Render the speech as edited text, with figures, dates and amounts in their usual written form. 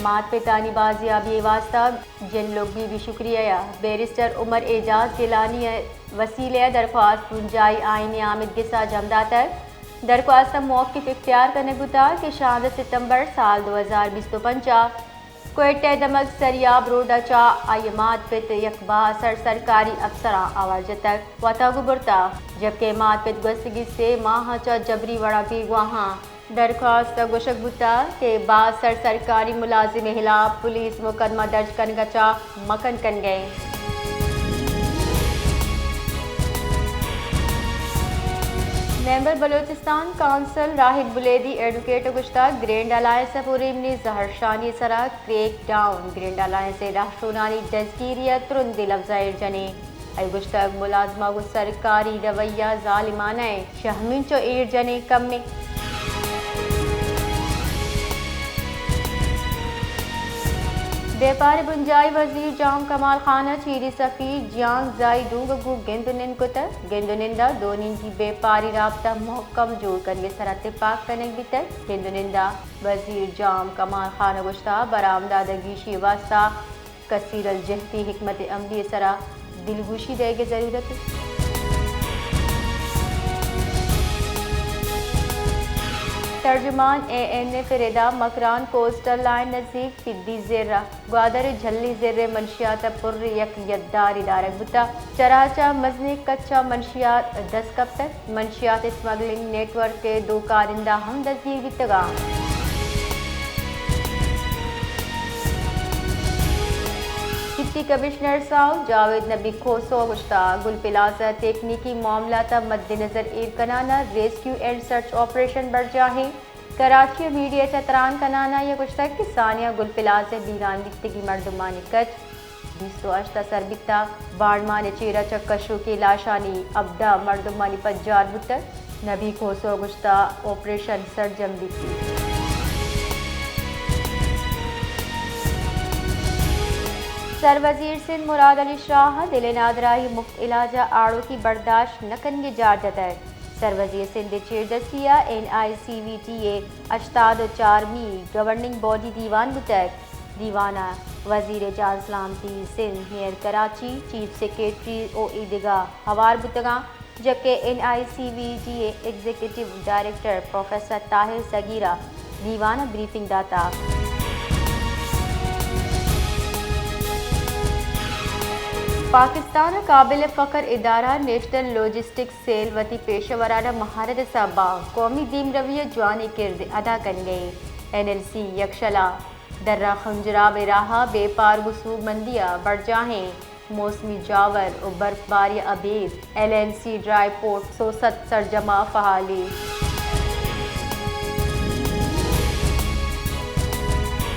मात पितानी बाजियाबी वास्ता जिन लोग भी शुक्रिया बैरिस्टर उमर एजाज गिलानी वसीले दरख्वास्त गुंजाई आईनी आमिद गिसा जमदा तक दरख्वास्त मौक़िफ़ इख्तियार करने बुता कि 6 सितंबर साल 2025 कोयटे दमक सरियाब रोडा चा आयमात पित यकबा सरकारी अफसरा आवाज तक वतागु बुरता जबकि मात पित गस्तगी से माह चा जबरी वड़ा भी वहाँ दरख्वास्त गुशक बुता के बाद सरकारी मुलाजिम खिलाफ पुलिस मुकदमा दर्ज करने चा मकन कन गए। Member Balochistan council Rahid Buledi advocate गुश्ता ग्रैंड अलायंस पूरीमनी जहरशानी सरा क्रेक डाउन ग्रैंड अलायंस राष्ट्रोनानी जजकीरिया तुरंत लफ्जायर जने आई गुश्ता मुलाजमा गु सरकारी रवैया जालिमाना शहमिन चो ईर जने कम में व्यापार बुंजाई वजीर जाम कमाल खाना चीरी सफ़ी जियांग जाई दूगु गेंदुनिन कुतर गेंदुनिंदा दोनिन की व्यापारी राब्ता महकम जोड़ कर ये सरा इत्तेफाक करने भी तक गेंदुनिंदा वजीर जाम कमाल खाना गुश्ता बरामदादगी वास्ता कसीर अलजहती हिकमत अमली सरा दिलगोशी देगी ज़रूरत तर्जुमान AN फिरेदा मकरान कोस्टल लाइन नज़दीक फिद्दी ज़ेर्रा ग्वादर झल्ली ज़ेर्रे मंशियात पुर्र यक यद्दार इदारक बुता चराचा मजने कच्चा मंशियात 10 कब तक मंशियात स्मगलिंग नेटवर्क के 2 कारिंदा हम दस्तीर बितगा डिप्टी कमिश्नर साहब जावेद नबी खोसो गुश्ता गुल प्लाजा तकनीकी मामला तब मद्देनजर ईर कनाना रेस्क्यू एंड सर्च ऑपरेशन बढ़ जाए कराची मीडिया चतरान कनाना ये गुश्ता कि सानिया गुल प्लाजा बीरान दिखती मर्दमानी कच 208 सरबिता बाड़मान चेरा चक्कशो की लाशानी अब्दा मर्दमानी पज्जार बुतर नबी खोसो गुश्ता ऑपरेशन सरजम दिखती सरवजीर सिंध मुराद अली शाह दिल नादराही मुफ्त इलाजा आड़ो की बर्दाश्त न करने जाजत है सरवजीर सिंध चेरदसिया NICVTA 84 गवर्निंग बॉडी दीवान बुतक दीवाना वजीर जान सलामती Sindh mayor Karachi chief secretary OE दिगा हवार बुतगा जबकि NICVTA executive director professor Tahir सगीरा दीवाना ब्रीफिंग दाता पाकिस्तान काबिल फ़ख्र इदारा नेशनल लॉजिस्टिक्स सेल वती पेशवराना महारत साबा कौमी दीम रविया जवानी किरद अदा कर गए NLC यक्षला दर्रा खंजरा बेराहा बेपार वसूब मंदिया बढ़ जाहें मौसमी जावर और बर्फबारी अबीर LNC ड्राई पोर्ट 107 सरजमा फहाली।